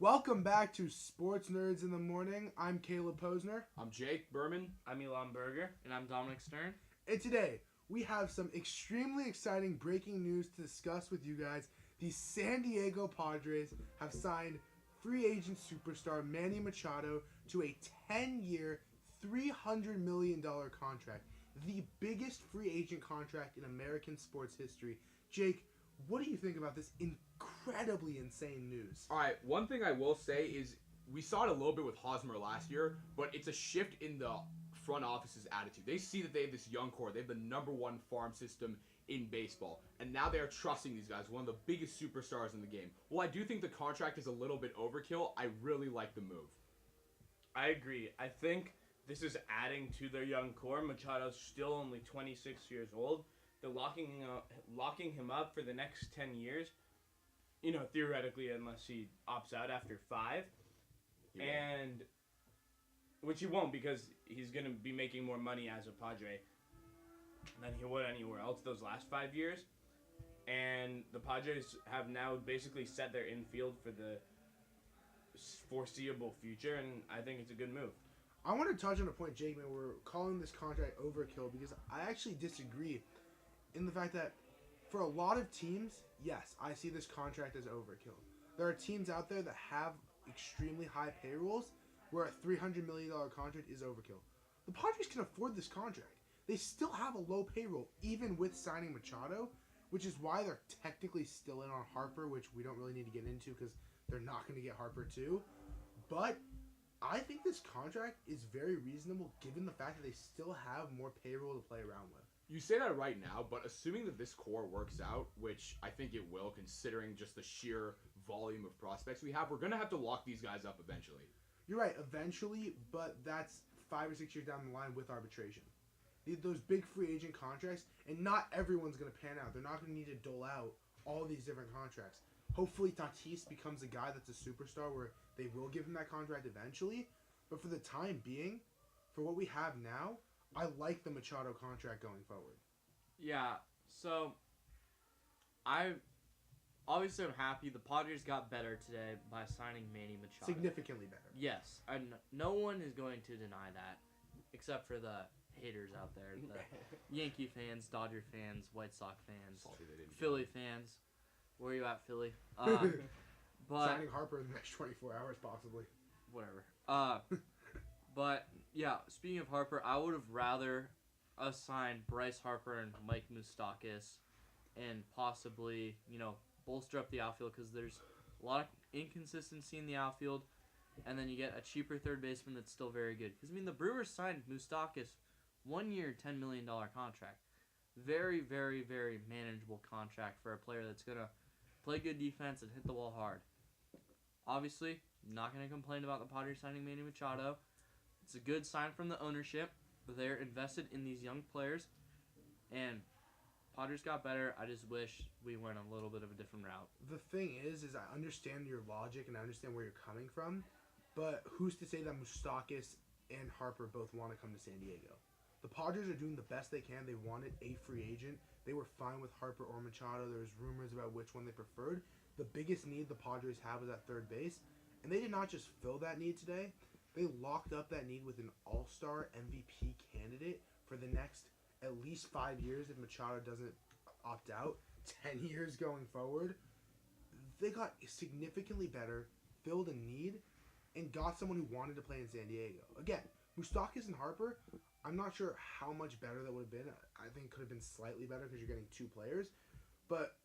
Welcome back to Sports Nerds in the Morning. I'm Caleb Posner. I'm Jake Berman. I'm Elon Berger. And I'm Dominic Stern. And today, we have some extremely exciting breaking news to discuss with you guys. The San Diego Padres have signed free agent superstar Manny Machado to a 10-year, $300 million contract. The biggest free agent contract in American sports history. Jake, what do you think about this incredibly insane news? All right, one thing I will say is we saw it a little bit with Hosmer last year, but it's a shift in the front office's attitude. They see that they have this young core. They have the number one farm system in baseball, and now they're trusting these guys, one of the biggest superstars in the game. Well, I do think the contract is a little bit overkill. I really like the move. I agree. I think this is adding to their young core. Machado's still only 26 years old. They're locking him up for the next 10 years. You know, theoretically, unless he opts out after 5. And which he won't, because he's going to be making more money as a Padre than he would anywhere else those last 5 years. And the Padres have now basically set their infield for the foreseeable future, and I think it's a good move. I want to touch on a point, Jake, man. We're calling this contract overkill because I actually disagree in the fact that for a lot of teams, yes, I see this contract as overkill. There are teams out there that have extremely high payrolls where a $300 million contract is overkill. The Padres can afford this contract. They still have a low payroll, even with signing Machado, which is why they're technically still in on Harper, which we don't really need to get into because they're not going to get Harper too. But I think this contract is very reasonable given the fact that they still have more payroll to play around with. You say that right now, but assuming that this core works out, which I think it will, considering just the sheer volume of prospects we have, we're going to have to lock these guys up eventually. You're right, eventually, but that's 5 or 6 years down the line with arbitration. Those big free agent contracts, and not everyone's going to pan out. They're not going to need to dole out all these different contracts. Hopefully Tatis becomes a guy that's a superstar where they will give him that contract eventually. But for the time being, for what we have now, I like the Machado contract going forward. Yeah, so I obviously am happy the Padres got better today by signing Manny Machado. Significantly better. Yes, and no one is going to deny that, except for the haters out there, the Yankee fans, Dodger fans, White Sox fans, Philly fans. Where are you at, Philly? But signing Harper in the next 24 hours, possibly. Whatever. But, yeah, speaking of Harper, I would have rather us sign Bryce Harper and Mike Moustakas and possibly, bolster up the outfield because there's a lot of inconsistency in the outfield, and then you get a cheaper third baseman that's still very good. Because, the Brewers signed Moustakas 1 year, $10 million contract. Very, very, very manageable contract for a player that's going to play good defense and hit the ball hard. Obviously, not going to complain about the Padres signing Manny Machado. It's a good sign from the ownership. They're invested in these young players, and Padres got better. I just wish we went a little bit of a different route. The thing is I understand your logic and I understand where you're coming from, but who's to say that Moustakas and Harper both want to come to San Diego? The Padres are doing the best they can. They wanted a free agent. They were fine with Harper or Machado. There was rumors about which one they preferred. The biggest need the Padres have is at third base, and they did not just fill that need today. They locked up that need with an all-star MVP candidate for the next at least 5 years if Machado doesn't opt out, 10 years going forward. They got significantly better, filled a need, and got someone who wanted to play in San Diego. Again, Moustakas and Harper, I'm not sure how much better that would have been. I think it could have been slightly better because you're getting 2 players. But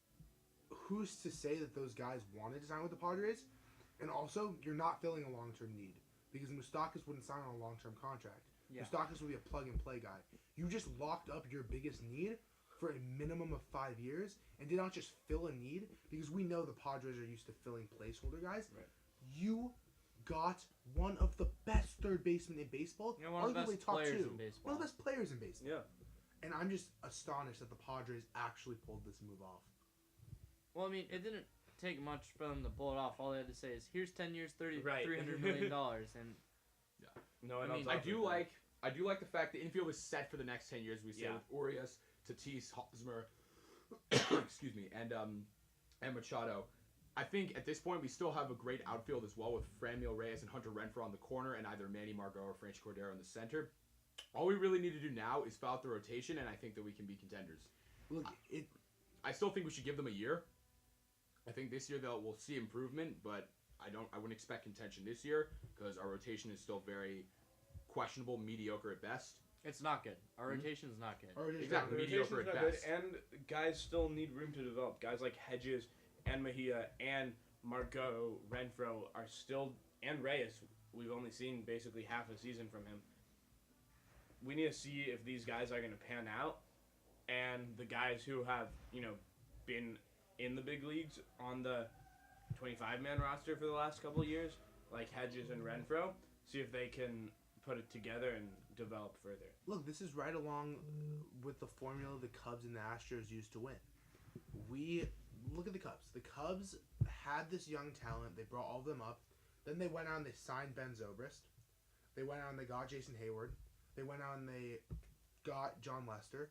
who's to say that those guys wanted to sign with the Padres? And also, you're not filling a long-term need. Because Moustakas wouldn't sign on a long-term contract. Yeah. Moustakas would be a plug-and-play guy. You just locked up your biggest need for a minimum of 5 years and did not just fill a need, because we know the Padres are used to filling placeholder guys. Right. You got one of the best third basemen in baseball. One of the best players in baseball. One of the best players in baseball. Yeah. And I'm just astonished that the Padres actually pulled this move off. Well, it didn't take much for them to pull it off. All they had to say is, here's 10 years, $300 million. And yeah. No, I do like the fact the infield is set for the next 10 years. We say with Urias, Tatis, Hosmer, excuse me, and Machado. I think at this point we still have a great outfield as well with Franmil Reyes and Hunter Renfroe on the corner and either Manny Margot or Franchi Cordero in the center. All we really need to do now is fill out the rotation, and I think that we can be contenders. Look, I still think we should give them a year. I think this year we'll see improvement, but I wouldn't expect contention this year because our rotation is still very questionable, mediocre at best. It's not good. Our rotation is not good. Exactly, The mediocre rotation's at not best. good, and guys still need room to develop. Guys like Hedges and Mejia and Margot, Renfroe are still, and Reyes. We've only seen basically half a season from him. We need to see if these guys are going to pan out, and the guys who have been in the big leagues on the 25-man roster for the last couple of years, like Hedges and Renfroe, see if they can put it together and develop further. Look, this is right along with the formula the Cubs and the Astros used to win. We look at the Cubs. The Cubs had this young talent. They brought all of them up. Then they went out and they signed Ben Zobrist. They went out and they got Jason Hayward. They went out and they got John Lester.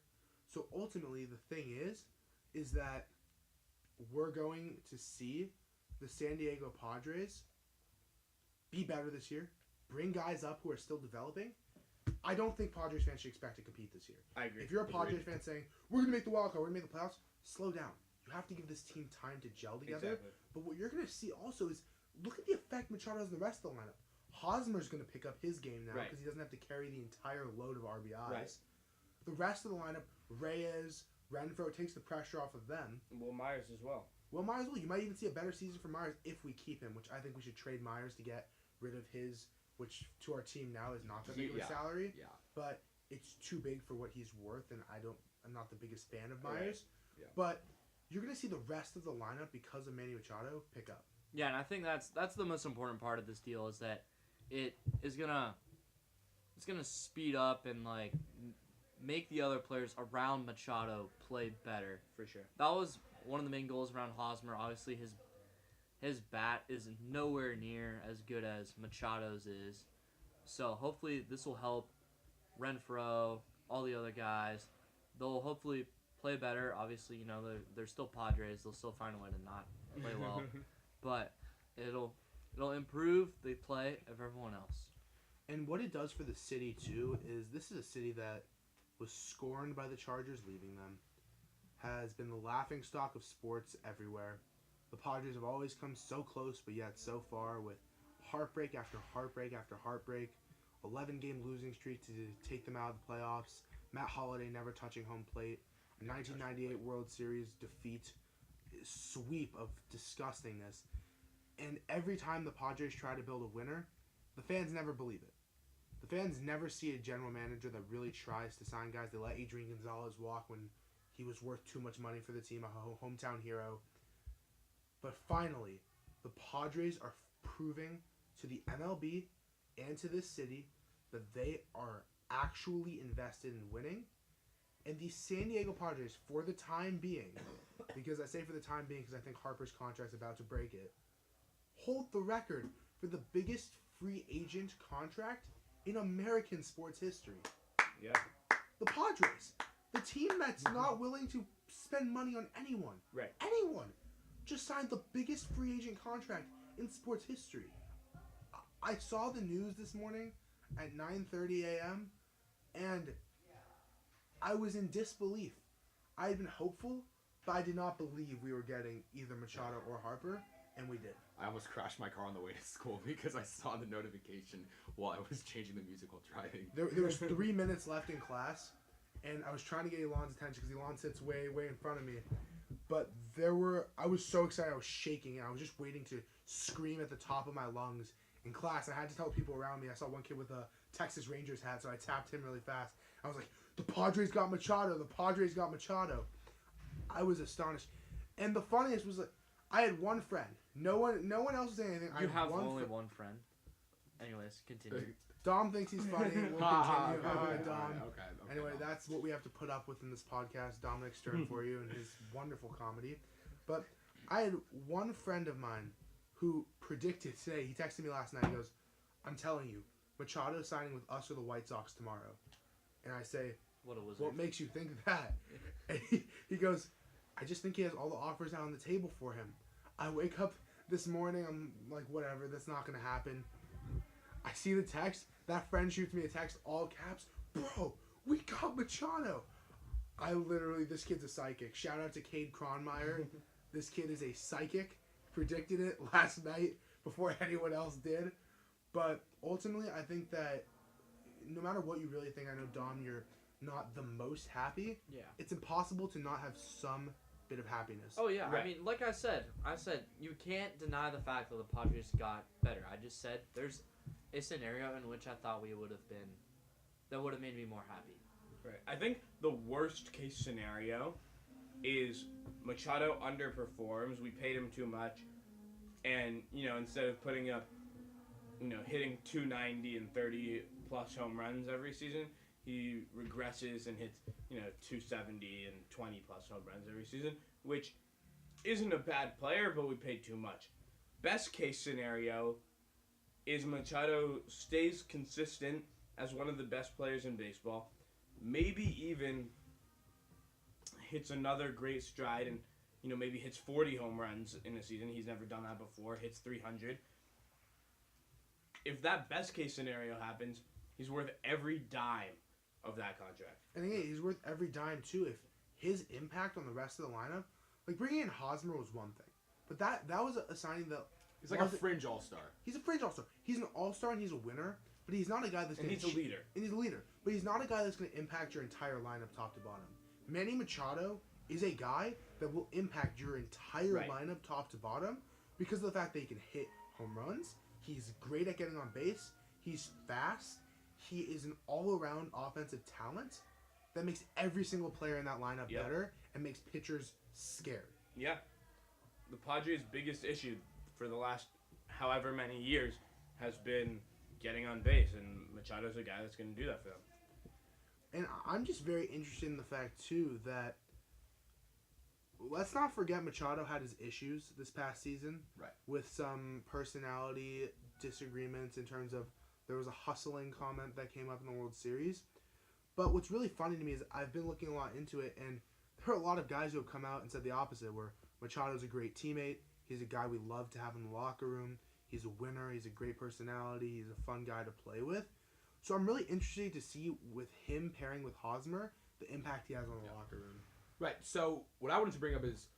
So ultimately, the thing is that we're going to see the San Diego Padres be better this year. Bring guys up who are still developing. I don't think Padres fans should expect to compete this year. I agree. If you're a Padres fan saying, we're going to make the wild card, we're going to make the playoffs, slow down. You have to give this team time to gel together. Exactly. But what you're going to see also is, look at the effect Machado has on the rest of the lineup. Hosmer's going to pick up his game now because he doesn't have to carry the entire load of RBIs. Right. The rest of the lineup, Reyes, Renfroe, takes the pressure off of them. Will Myers as well. Well, Myers will. You might even see a better season for Myers if we keep him, which I think we should trade Myers to get rid of his, which to our team now is not that big of a salary. Yeah. But it's too big for what he's worth, and I'm not the biggest fan of Myers. Right. Yeah. But you're going to see the rest of the lineup, because of Manny Machado, pick up. Yeah, and I think that's the most important part of this deal is that it's gonna speed up and like make the other players around Machado play better. For sure. That was one of the main goals around Hosmer. Obviously, his bat is nowhere near as good as Machado's is. So hopefully this will help Renfroe, all the other guys. They'll hopefully play better. Obviously, they're still Padres. They'll still find a way to not play well. But it'll improve the play of everyone else. And what it does for the city, too, is this is a city that was scorned by the Chargers leaving them, has been the laughingstock of sports everywhere. The Padres have always come so close, but yet so far, with heartbreak after heartbreak after heartbreak, 11-game losing streak to take them out of the playoffs, Matt Holliday never touching home plate, a 1998 World Series defeat, sweep of disgustingness. And every time the Padres try to build a winner, the fans never believe it. The fans never see a general manager that really tries to sign guys. They let Adrian Gonzalez walk when he was worth too much money for the team, a hometown hero. But finally, the Padres are proving to the MLB and to this city that they are actually invested in winning. And the San Diego Padres, for the time being, because I say for the time being because I think Harper's contract's about to break it, hold the record for the biggest free agent contract in American sports history. Yeah. The Padres. The team that's not willing to spend money on anyone. Right. Anyone. Just signed the biggest free agent contract in sports history. I saw the news this morning at 9:30 a.m. and I was in disbelief. I had been hopeful, but I did not believe we were getting either Machado or Harper, and we did. I almost crashed my car on the way to school because I saw the notification while I was changing the music while driving. There was 3 minutes left in class, and I was trying to get Elon's attention because Elon sits way in front of me. But I was so excited, I was shaking, and I was just waiting to scream at the top of my lungs. In class, I had to tell people around me. I saw one kid with a Texas Rangers hat, so I tapped him really fast. I was like, the Padres got Machado, the Padres got Machado. I was astonished. And the funniest was, like, I had one friend. No one else was saying anything. You have only one friend. Anyways, continue. Dom thinks he's funny. We'll continue. Dom. Okay, Anyway, Dom. that's what we have to put up with in this podcast. Dominic Stern for you and his wonderful comedy. But I had one friend of mine who predicted today. He texted me last night. He goes, I'm telling you, Machado's signing with us or the White Sox tomorrow. And I say, What a wizard. what makes you think that? And he goes, I just think he has all the offers out on the table for him. I wake up this morning, I'm like, whatever, that's not gonna happen. I see the text. That friend shoots me a text, all caps. Bro, we got Machado. This kid's a psychic. Shout out to Cade Cronmeyer. This kid is a psychic. Predicted it last night before anyone else did. But ultimately, I think that no matter what you really think, I know, Dom, you're not the most happy. Yeah. It's impossible to not have some bit of happiness. Oh yeah, Right. I mean, like I said you can't deny the fact that the Padres got better. I just said there's a scenario in which I thought we would have been, that would have made me more happy. Right. I think the worst case scenario is Machado underperforms. We paid him too much, and instead of putting up, hitting 290 and 30 plus home runs every season, he regresses and hits 270 and 20 plus home runs every season, which isn't a bad player, but we paid too much. Best case scenario is Machado stays consistent as one of the best players in baseball, maybe even hits another great stride and maybe hits 40 home runs in a season. He's never done that before. Hits 300. If that best case scenario happens, he's worth every dime of that contract. And again, he's worth every dime too. If his impact on the rest of the lineup, like bringing in Hosmer was one thing, but that was a signing that He's like a fringe all-star. He's a fringe all-star. He's an all-star and he's a winner, but he's not a guy that's And going he's a leader. And he's a leader, but he's not a guy that's going to impact your entire lineup top to bottom. Manny Machado is a guy that will impact your entire Right. lineup top to bottom because of the fact that he can hit home runs. He's great at getting on base. He's fast. He is an all-around offensive talent that makes every single player in that lineup Yep. better and makes pitchers scared. Yeah. The Padres' biggest issue for the last however many years has been getting on base, and Machado's a guy that's going to do that for them. And I'm just very interested in the fact, too, that let's not forget Machado had his issues this past season. Right. With some personality disagreements in terms of there was a hustling comment that came up in the World Series. But what's really funny to me is I've been looking a lot into it, and there are a lot of guys who have come out and said the opposite, where Machado's a great teammate. He's a guy we love to have in the locker room. He's a winner. He's a great personality. He's a fun guy to play with. So I'm really interested to see with him pairing with Hosmer the impact he has on the locker room. Right. So what I wanted to bring up is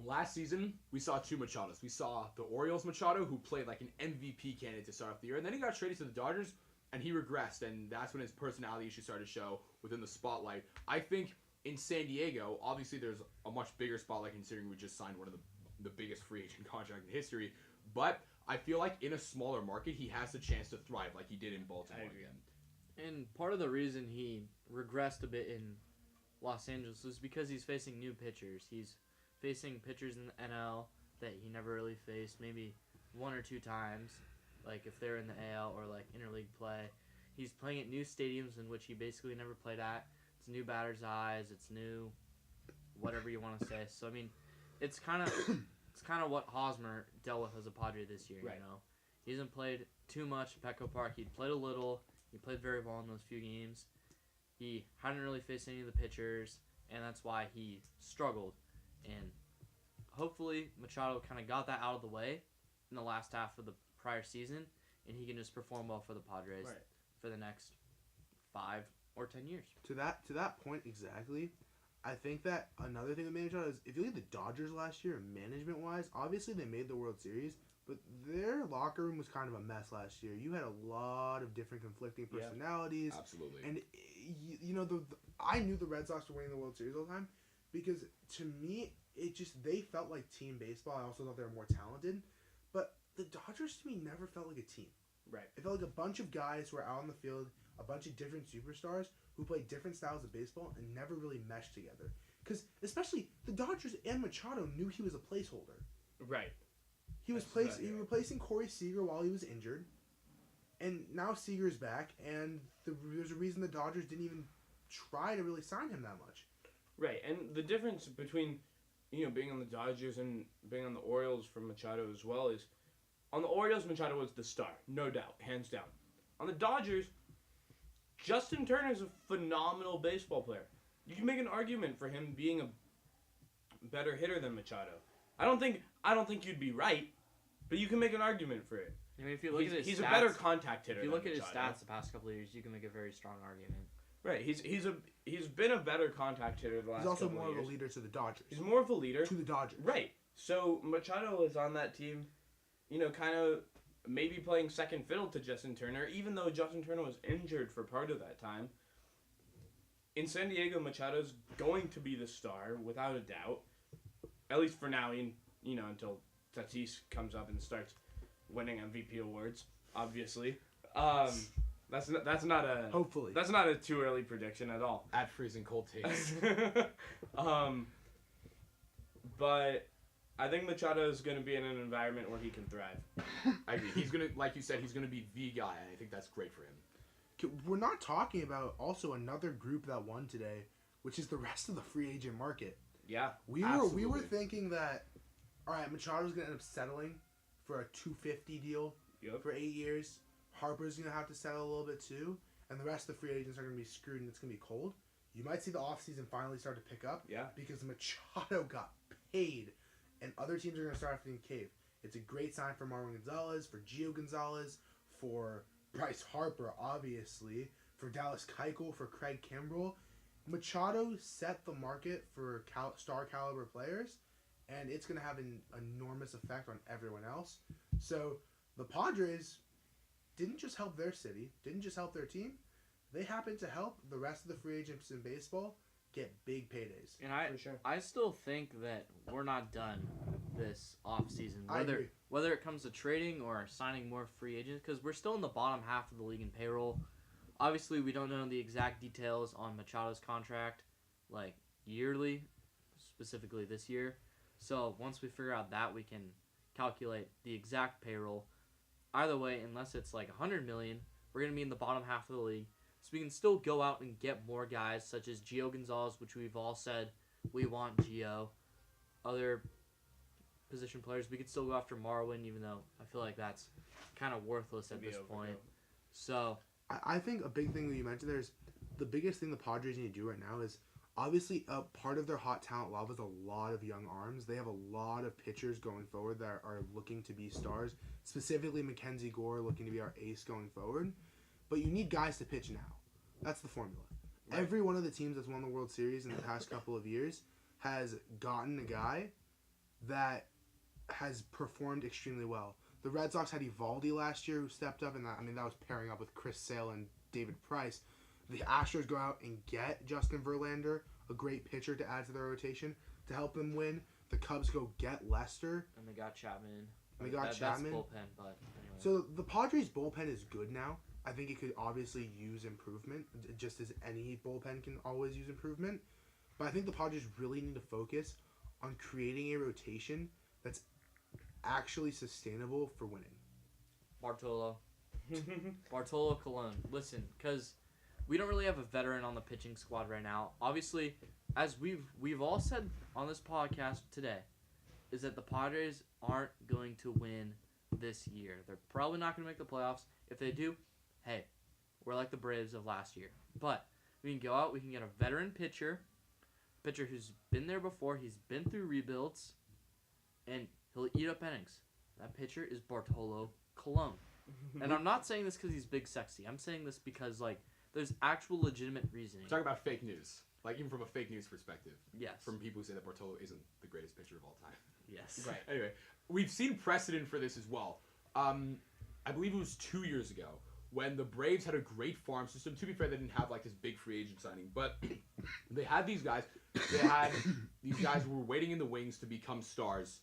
last season we saw two Machados. We saw the Orioles Machado, who played like an MVP candidate to start off the year, and then he got traded to the Dodgers, and he regressed, and that's when his personality issues started to show within the spotlight. I think in San Diego, obviously there's a much bigger spotlight considering we just signed one of the biggest free agent contracts in history, but I feel like in a smaller market, he has the chance to thrive like he did in Baltimore again. And part of the reason he regressed a bit in Los Angeles is because he's facing new pitchers. He's facing pitchers in the NL that he never really faced, maybe one or two times, like if they're in the AL or like interleague play. He's playing at new stadiums in which he basically never played at. It's new batter's eyes. It's new, whatever you want to say. So I mean, it's kind of what Hosmer dealt with as a Padre this year. Right. You know, he hasn't played too much at Petco Park. He played a little. He played very well in those few games. He hadn't really faced any of the pitchers, and that's why he struggled. And hopefully Machado kind of got that out of the way in the last half of the prior season, and he can just perform well for the Padres for the next 5 or 10 years. To that point exactly, I think that another thing that made Machado is if you look at the Dodgers last year, management-wise, obviously they made the World Series, but their locker room was kind of a mess last year. You had a lot of different conflicting personalities. Absolutely. And, I knew the Red Sox were winning the World Series all the time because, to me, they felt like team baseball. I also thought they were more talented. But the Dodgers, to me, never felt like a team. Right. It felt like a bunch of guys who were out on the field, a bunch of different superstars who played different styles of baseball and never really meshed together. Because, especially, the Dodgers and Machado knew he was a placeholder. Right. He was replacing Corey Seager while he was injured, and now Seager's back, and there's a reason the Dodgers didn't even try to really sign him that much. Right, and the difference between, being on the Dodgers and being on the Orioles for Machado as well is, on the Orioles, Machado was the star, no doubt, hands down. On the Dodgers, Justin Turner is a phenomenal baseball player. You can make an argument for him being a better hitter than Machado. I don't think you'd be right, but you can make an argument for it. I mean, if you look at his He's stats, a better contact hitter. If you look at his Machado. stats the past couple of years, you can make a very strong argument. Right. He's been a better contact hitter the last. He's also couple more of of a years. leader to the Dodgers. He's more of a leader To the Dodgers. Right. So Machado is on that team, kind of maybe playing second fiddle to Justin Turner, even though Justin Turner was injured for part of that time. In San Diego, Machado's going to be the star without a doubt, at least for now. Until Tatis comes up and starts winning MVP awards, obviously. That's not a Hopefully. that's not a too early prediction at all. At freezing cold takes. But I think Machado is going to be in an environment where he can thrive. I agree. He's gonna, like you said, he's gonna be the guy, and I think that's great for him. We're not talking about also another group that won today, which is the rest of the free agent market. Yeah, We Absolutely. were thinking that, all right, Machado's gonna end up settling for a $250 deal Yep. for 8 years. Harper's gonna have to settle a little bit too, and the rest of the free agents are gonna be screwed, and it's gonna be cold. You might see the offseason finally start to pick up Yeah. because Machado got paid, and other teams are gonna start having to cave. It's a great sign for Marwin Gonzalez, for Gio Gonzalez, for Bryce Harper, obviously, for Dallas Keuchel, for Craig Kimbrell. Machado set the market for star caliber players, and it's going to have an enormous effect on everyone else. So the Padres didn't just help their city, didn't just help their team. They happened to help the rest of the free agents in baseball get big paydays. And For sure. I still think that we're not done this offseason. I agree. Whether it comes to trading or signing more free agents, because we're still in the bottom half of the league in payroll. Obviously, we don't know the exact details on Machado's contract, like yearly, specifically this year. So once we figure out that, we can calculate the exact payroll. Either way, unless it's like $100 million, we're gonna be in the bottom half of the league. So we can still go out and get more guys, such as Gio Gonzalez, which we've all said we want Gio. Other position players, we could still go after Marwin, even though I feel like that's kind of worthless at this point. So I think a big thing that you mentioned there is the biggest thing the Padres need to do right now is obviously a part of their hot talent love is a lot of young arms. They have a lot of pitchers going forward that are looking to be stars, specifically Mackenzie Gore looking to be our ace going forward. But you need guys to pitch now. That's the formula. Right. Every one of the teams that's won the World Series in the past couple of years has gotten a guy that has performed extremely well. The Red Sox had Evaldi last year who stepped up, and that was pairing up with Chris Sale and David Price. The Astros go out and get Justin Verlander, a great pitcher to add to their rotation to help them win. The Cubs go get Lester. and they got Chapman. They got That's Chapman. bullpen, but anyway. So the Padres bullpen is good now. I think it could obviously use improvement, just as any bullpen can always use improvement. But I think the Padres really need to focus on creating a rotation that's actually sustainable for winning. Bartolo Colon. Listen, because we don't really have a veteran on the pitching squad right now. Obviously, as we've all said on this podcast today, is that the Padres aren't going to win this year. They're probably not going to make the playoffs. If they do, hey, we're like the Braves of last year. But we can go out, we can get a veteran pitcher who's been there before, he's been through rebuilds, and he'll eat up innings. That pitcher is Bartolo Colon. And I'm not saying this because he's big sexy. I'm saying this because, like, there's actual legitimate reasoning. We're talking about fake news. Like, even from a fake news perspective. Yes. From people who say that Bartolo isn't the greatest pitcher of all time. Yes. Right. Anyway, we've seen precedent for this as well. I believe it was 2 years ago when the Braves had a great farm system. To be fair, they didn't have like this big free agent signing, but they had these guys. They had these guys who were waiting in the wings to become stars,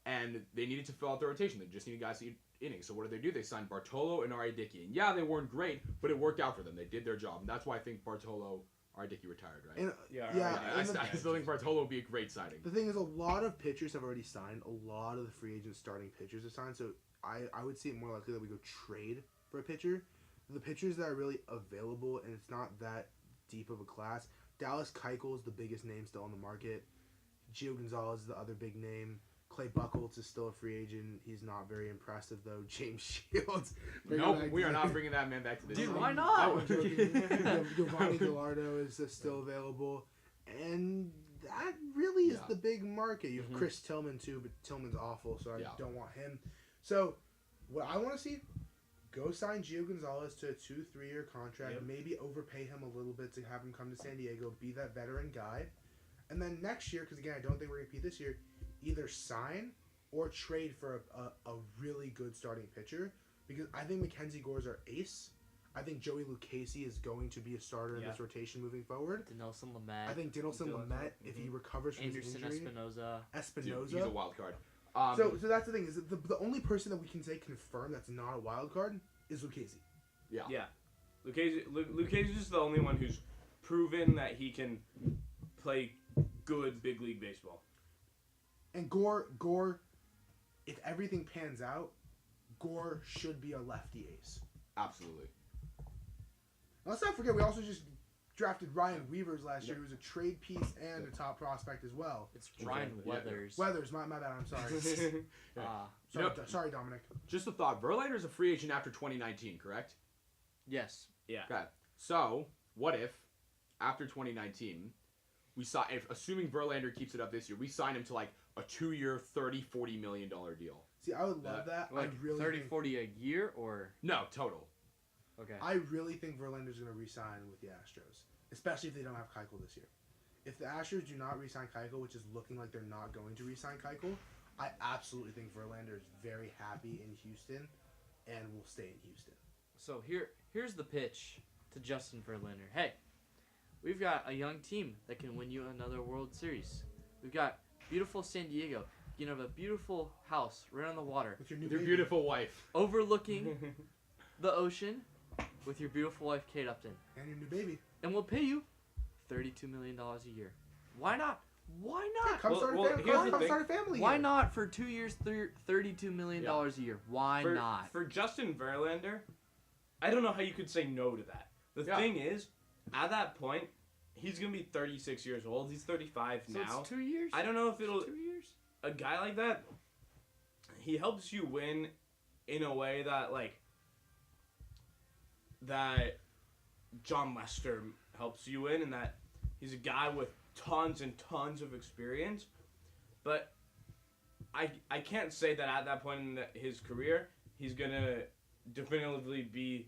and they needed to fill out their rotation. They just needed guys to eat innings. So what did they do? They signed Bartolo and R.A. Dickey. And yeah, they weren't great, but it worked out for them. They did their job, and that's why I think Bartolo, R.A. Dickey retired, right? And Yeah, I and still think Bartolo would be a great signing. the thing is, a lot of pitchers have already signed. A lot of the free agent starting pitchers have signed. So I would see it more likely that we go trade for a pitcher. The pitchers that are really available, and it's not that deep of a class. Dallas Keuchel is the biggest name still on the market. Gio Gonzalez is the other big name. Clay Buchholz is still a free agent. He's not very impressive, though. James Shields. Nope, we are not bringing that man back to this. Dude, team. why not? I'm joking. Giovanni Gallardo is still available. And that really is Yeah. the big market. You have Mhm. Chris Tillman too, but Tillman's awful, so I Yeah. don't want him. So, what I want to see, go sign Gio Gonzalez to a 2-3 year contract. Yep. Maybe overpay him a little bit to have him come to San Diego, be that veteran guy. And then next year, because again, I don't think we're going to compete this year, either sign or trade for a really good starting pitcher. Because I think Mackenzie Gore's our ace. I think Joey Lucchesi is going to be a starter in this rotation moving forward. Dinelson Lamet. I think Dinelson Lamet, if he recovers from Anderson his injury, Espinoza. Dude, he's a wild card. So that's the thing is that the only person that we can say confirm that's not a wild card is Lucchesi. Yeah. Lucchesi is the only one who's proven that he can play good big league baseball. And Gore, if everything pans out, Gore should be a lefty ace. Absolutely. And let's not forget, we also just drafted Ryan Weavers last year, who was a trade piece and a top prospect as well. It's Ryan Exactly, yeah. Weathers. Weathers, my bad, I'm sorry. You know- Sorry, Dominic. Just a thought. Verlander's a free agent after 2019, correct? Yes. Yeah. Okay. So, what if, after 2019, assuming Verlander keeps it up this year, we sign him to like a 2-year, $30-40 million deal? See, I would love that. Like I really 30, think, 40 a year or No, total. okay. I really think Verlander's going to re-sign with the Astros, especially if they don't have Keuchel this year. If the Astros do not re-sign Keuchel, which is looking like they're not going to re-sign Keuchel, I absolutely think Verlander is very happy in Houston and will stay in Houston. So here's the pitch to Justin Verlander. Hey, we've got a young team that can win you another World Series. We've got beautiful San Diego. You know, a beautiful house right on the water, With your new With your baby. beautiful wife. overlooking the ocean, with your beautiful wife Kate Upton, And your new baby. and we'll pay you $32 million a year. Why not? Why not? Come Well, start a well, family. here's the Come thing. start a family. Why here. not for 2 years, $32 million a year? Why for, not? For Justin Verlander, I don't know how you could say no to that. The Yeah. thing is, at that point, he's going to be 36 years old. He's 35 So now. it's 2 years. I don't know if it'll... 2 years. A guy like that, he helps you win in a way that, like, that John Lester helps you win, and that he's a guy with tons and tons of experience. But I can't say that at that point in his career, he's going to definitively be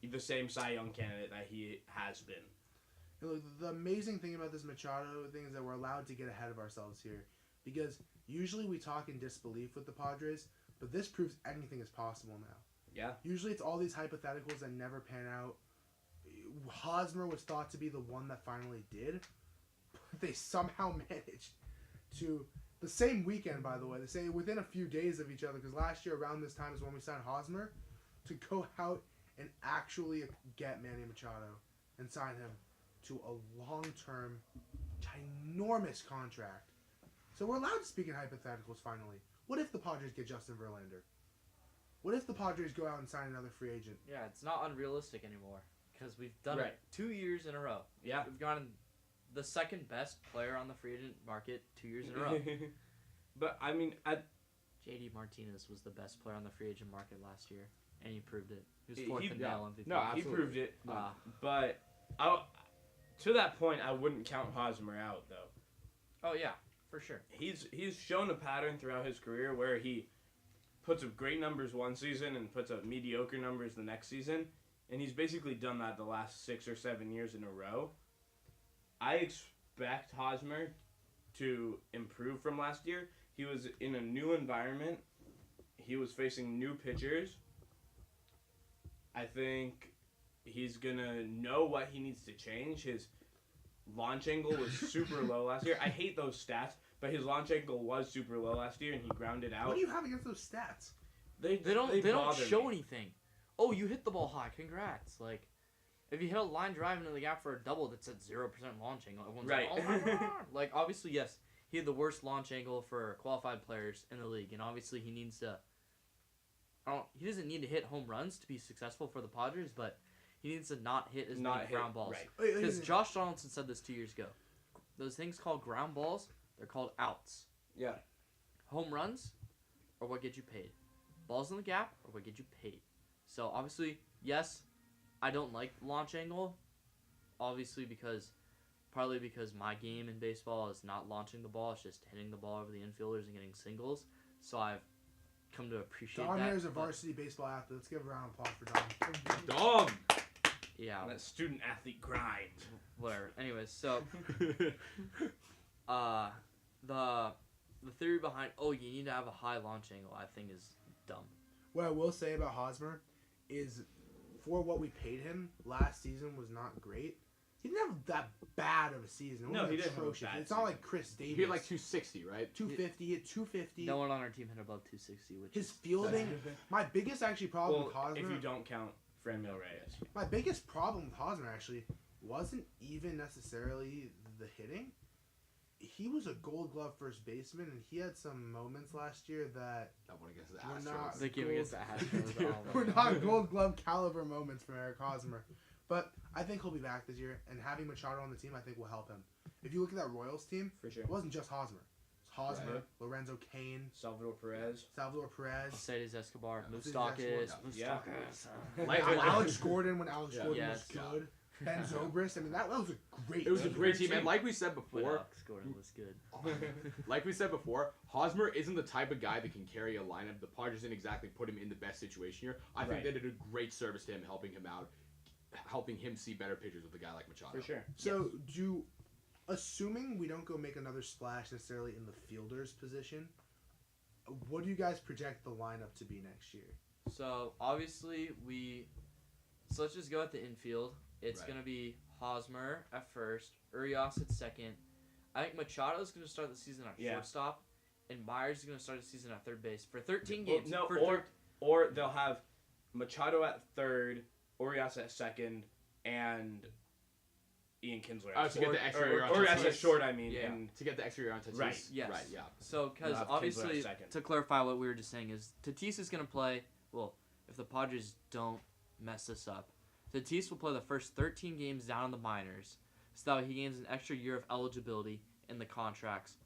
the same Cy Young candidate that he has been. And look, the amazing thing about this Machado thing is that we're allowed to get ahead of ourselves here. Because usually we talk in disbelief with the Padres, but this proves anything is possible now. Yeah. Usually it's all these hypotheticals that never pan out. Hosmer was thought to be the one that finally did, but they somehow managed to, the same weekend, by the way, they say within a few days of each other, because last year around this time is when we signed Hosmer, to go out and actually get Manny Machado and sign him to a long-term, ginormous contract. So we're allowed to speak in hypotheticals finally. What if the Padres get Justin Verlander? What if the Padres go out and sign another free agent? Yeah, it's not unrealistic anymore because we've done Right. it 2 years in a row. Yeah. We've gotten the second best player on the free agent market 2 years in a row. But, I mean, JD Martinez was the best player on the free agent market last year, and he proved it. He was He- fourth he- in yeah. NL MVP. No, he absolutely. proved it. Ah. But to that point, I wouldn't count Hosmer out, though. Oh yeah, for sure. He's shown a pattern throughout his career where he puts up great numbers one season and puts up mediocre numbers the next season, and he's basically done that the last 6 or 7 years in a row. I expect Hosmer to improve from last year. He was in a new environment. He was facing new pitchers. I think he's gonna know what he needs to change. His launch angle was super low last year. I hate those stats, but his launch angle was super low last year, and he grounded out. What do you have against those stats? They don't bother show me. anything. Oh, you hit the ball high. Congrats. Like, if you hit a line drive into the gap for a double that's at 0% launch angle, everyone's Right. like, oh my god. Like, obviously, yes, he had the worst launch angle for qualified players in the league, and obviously he needs to. He doesn't need to hit home runs to be successful for the Padres, but he needs to not hit as many ground balls. Right. Because Josh Donaldson said this 2 years ago. Those things called ground balls, they're called outs. Yeah. Home runs are what get you paid. Balls in the gap are what get you paid. So obviously, yes, I don't like the launch angle. Obviously, because partly because my game in baseball is not launching the ball; it's just hitting the ball over the infielders and getting singles. So I've come to appreciate Dom that. here is a but- varsity baseball athlete. Let's give a round of applause for Dom. Dom. Yeah, That student athlete grind. whatever. Anyways, so the theory behind you need to have a high launch angle, I think is dumb. What I will say about Hosmer is, for what we paid him, last season was not great. He didn't have that bad of a season. It No, wasn't he didn't have a atrocious. bad It's not like Chris Davis. He had like 260, right? 250. He hit 250. No one on our team hit above 260, which His is fielding. My biggest actually problem Well, with Hosmer. if you don't count Franmil Reyes. My biggest problem with Hosmer actually wasn't even necessarily the hitting. He was a Gold Glove first baseman, and he had some moments last year that That one against the We're Astros. not- the game against the Astros. Oh my were God. not Gold Glove caliber moments from Eric Hosmer. But I think he'll be back this year, and having Machado on the team, I think will help him. If you look at that Royals team, For sure. it wasn't just Hosmer. It's Hosmer, Right. Lorenzo Cain, Salvador Perez. Salvador Perez, Mercedes Escobar, Yeah. Moustakis, Yeah. Like- Alex Gordon when Alex Yeah. Gordon Yes. was good. Ben Zobrist. I mean, that was a great It was a team. great team, and like we said But before, Alex Gordon was good. like we said before, Hosmer isn't the type of guy that can carry a lineup. The Padres didn't exactly put him in the best situation here. I think Right. they did a great service to him, helping him out, helping him see better pitchers with a guy like Machado. For sure. So, assuming we don't go make another splash necessarily in the fielder's position, what do you guys project the lineup to be next year? So obviously let's just go at the infield. It's Right. gonna be Hosmer at first, Urias at second. I think Machado's gonna start the season at Yeah. shortstop, and Myers is gonna start the season at third base for 13 Well, games. no, for or they'll have Machado at third, Urias at second, and Ian Kinsler at To get the extra year on Urias Tatis. at short, I mean. Yeah. And To get the extra year on Tatis. Right. Yes. Right, yeah. So, because They'll have Kinsler obviously, at second. to clarify what we were just saying is Tatis is going to play, well, if the Padres don't mess this up, Tatis will play the first 13 games down in the minors, so that he gains an extra year of eligibility in the contracts,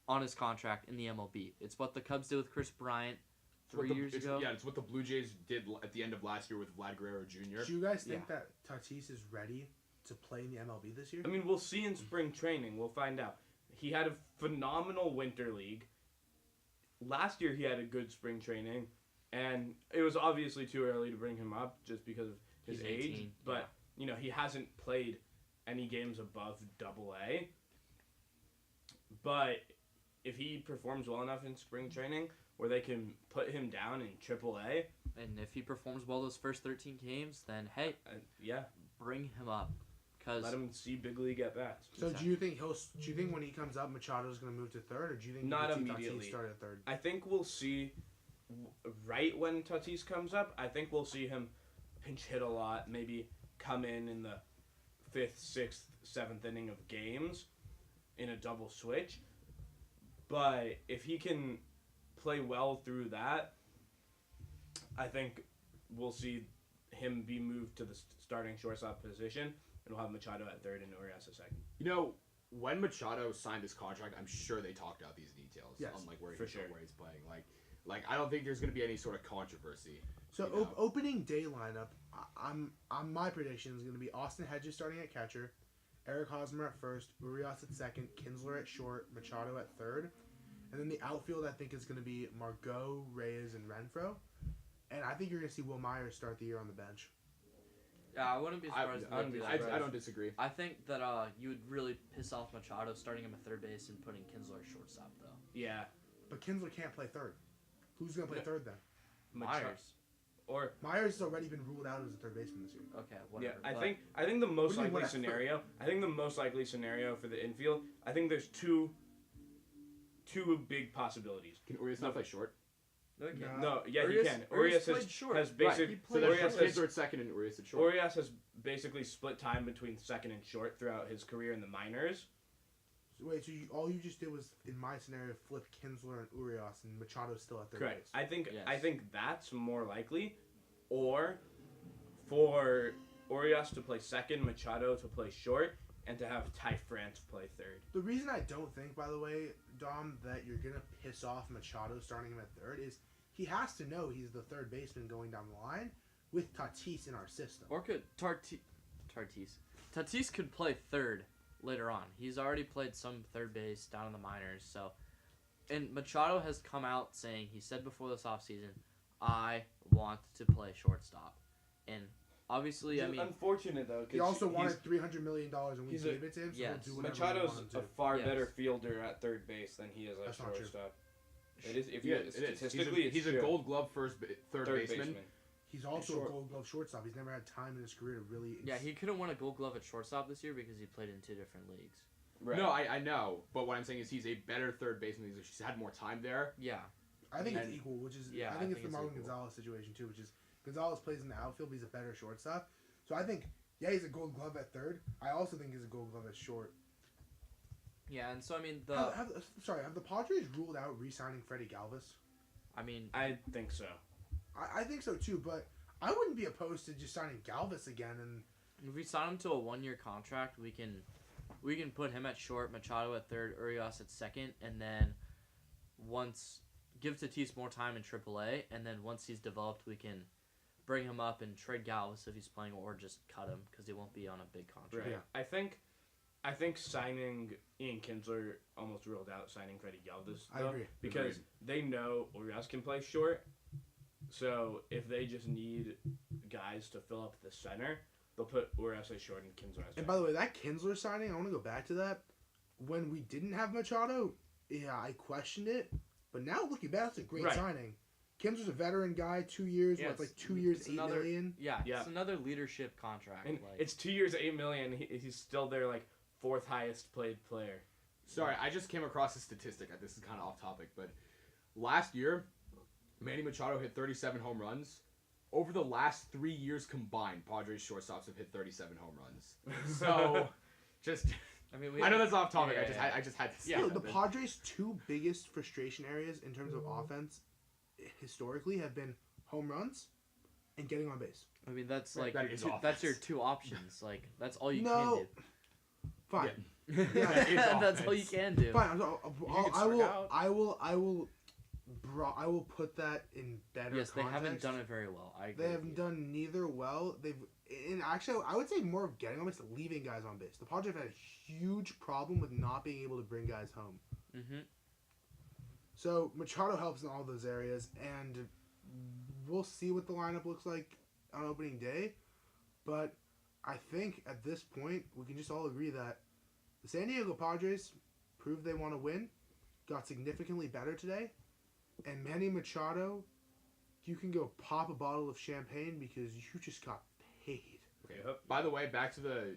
on his contract in the MLB. It's what the Cubs did with Chris Bryant It's what 3 years ago. Yeah, it's what the Blue Jays did at the end of last year with Vlad Guerrero Jr. Do you guys think that Tatis is ready to play in the MLB this year? I mean, we'll see in spring training. We'll find out. He had a phenomenal winter league. Last year, he had a good spring training, and it was obviously too early to bring him up just because of his He's age. 18, But he hasn't played any games above AA. But if he performs well enough in spring training, where they can put him down in AAA, And if he performs well those first 13 games, then hey, yeah, bring him up. Cause let him see big league at bats. So do you think when he comes up, Machado's going to move to third, or do you think Not we could see immediately. Tatis start at third? I think we'll see right when Tatis comes up. I think we'll see him pinch hit a lot. Maybe come in the 5th, 6th, 7th inning of games in a double switch. But if he can play well through that, I think we'll see him be moved to the starting shortstop position, and we'll have Machado at third and Urias at second. You know, when Machado signed this contract, I'm sure they talked out these details. Yes, on like where for he's sure. where he's playing. Like I don't think there's going to be any sort of controversy. So You know. opening day lineup, I'm my prediction is going to be Austin Hedges starting at catcher, Eric Hosmer at first, Urias at second, Kinsler at short, Machado at third, and then the outfield I think is going to be Margot, Reyes, and Renfroe, and I think you're going to see Will Myers start the year on the bench. yeah, I wouldn't be surprised if they do that. I don't disagree. I think that you would really piss off Machado starting him at third base and putting Kinsler at shortstop though. Yeah, But Kinsler can't play third. Who's going to play third then? Myers. Or Myers has already been ruled out as a third baseman this year. Okay, whatever. yeah, but I think the most What do you mean, likely what? scenario. I think the most likely scenario for the infield. I think there's two big possibilities. Can Urias not play short? no, he can't. No, yeah, Urias- he can. Urias Urias played short. has Right, basic. he So played then Urias Kinsler has, at second and Urias at short. Urias has basically split time between second and short throughout his career in the minors. So wait, so all you just did was, in my scenario, flip Kinsler and Urias, and Machado's still at third Correct. base. Yes. I think that's more likely, or for Urias to play second, Machado to play short, and to have Ty France play third. The reason I don't think, by the way, Dom, that you're going to piss off Machado starting him at third is he has to know he's the third baseman going down the line with Tatis in our system. Or could Tatis could play third later on. He's already played some third base down in the minors. So, and Machado has come out saying, he said before this offseason, I want to play shortstop. And obviously, I mean, unfortunate though. 'Cause He also he's- wanted $300 million, and we he's gave it to him. So yes. he'll do whatever he Machado's wants a to. far Yes. better fielder at third base than he is at That's not true. shortstop. It is. If Yeah, you it is. statistically, He's it's a true. Gold Glove third baseman. He's also Short. a Gold Glove shortstop. He's never had time in his career to really. yeah, he couldn't win a Gold Glove at shortstop this year because he played in 2 different leagues. Right. No, I know, but what I'm saying is he's a better third baseman. He's had more time there. Yeah. I think it's And- equal, which is Yeah, I think it's the Marlon Gonzalez situation too, which is Gonzalez plays in the outfield, but he's a better shortstop. So I think he's a Gold Glove at third. I also think he's a Gold Glove at short. Yeah, and so I mean Have the Padres ruled out re-signing Freddie Galvis? I mean, I think so. I think so too, but I wouldn't be opposed to just signing Galvis again. And if we sign him to a 1-year contract, we can put him at short, Machado at third, Urias at second, and then give Tatis more time in AAA, and then once he's developed, we can bring him up and trade Galvis if he's playing, or just cut him because he won't be on a big contract. Right. Yeah. I think signing Ian Kinsler almost ruled out signing Freddie Galvis. I agree. Because they know Urias can play short. So if they just need guys to fill up the center, they'll put Urias as short and Kinsler as by the way, that Kinsler signing, I want to go back to that. When we didn't have Machado, yeah, I questioned it. But now looking back, it's a great Right. signing. Kim's a veteran guy, 2 years, Yes. like 2 years, It's $8 another- million. Yeah, Yeah. it's another leadership contract. And like, it's 2 years, $8 million. He's still their fourth highest played player. Sorry, I just came across a statistic. This is kind of off topic, but last year, Manny Machado hit 37 home runs. Over the last 3 years combined, Padres shortstops have hit 37 home runs. So, just I mean, I know that's off topic. Yeah. I just had to say Yeah. Yo, the that. Padres' 2 biggest frustration areas in terms of offense historically have been home runs and getting on base. I mean that's Right, like that your is that's your offense. 2 options. Like that's all you No. can Fine. do. That is That's all you offense. can do. Fine. can I strike will. out. I will put that in better Yes, they haven't context. done it very well. I agree. They with have you. done neither well. And actually, I would say more of getting on base, than leaving guys on base. The Padres have had a huge problem with not being able to bring guys home. Mhm. So Machado helps in all those areas, and we'll see what the lineup looks like on opening day. But I think at this point we can just all agree that the San Diego Padres proved they want to win, got significantly better today, and Manny Machado, you can go pop a bottle of champagne because you just got paid. Okay. Yep. By the way, back to the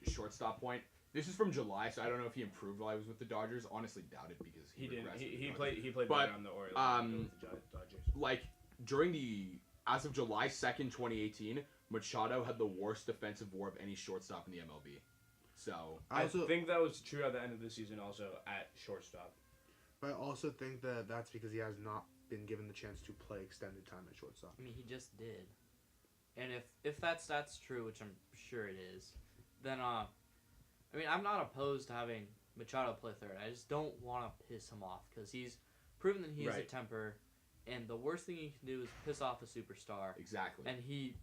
shortstop point. This is from July, so I don't know if he improved while he was with the Dodgers. Honestly, doubt it because He didn't. regressed with the He Dodgers. played. He played But, better on the Orioles. With the Dodgers. Like during as of July 2nd, 2018, Machado had the worst defensive WAR of any shortstop in the MLB. So I Also, think that was true at the end of the season. Also at shortstop. but I also think that that's because he has not been given the chance to play extended time at shortstop. I mean, he just did. And if that's true, which I'm sure it is, then I mean, I'm not opposed to having Machado play third. I just don't want to piss him off because he's proven that he has a Right. temper, and the worst thing he can do is piss off a superstar. exactly. And he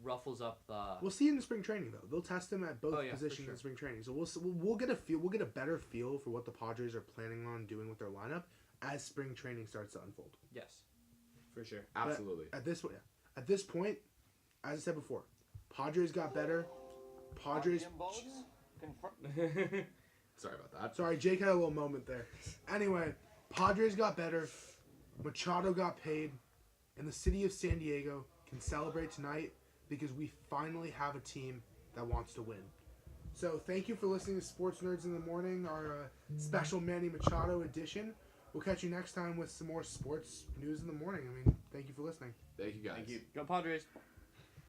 ruffles up the. We'll see in the spring training though. They'll test him at both Oh, yeah, for positions sure. in spring training. So we'll get a better feel for what the Padres are planning on doing with their lineup as spring training starts to unfold. Yes. For sure. Absolutely. At this point, as I said before, Padres got better. Padres. Sorry about that. Sorry, Jake had a little moment there. Anyway, Padres got better. Machado got paid, and the city of San Diego can celebrate tonight because we finally have a team that wants to win. So thank you for listening to Sports Nerds in the Morning, our special Manny Machado edition. We'll catch you next time with some more sports news in the morning. I mean, thank you for listening. Thank you guys. Thank you. Go Padres.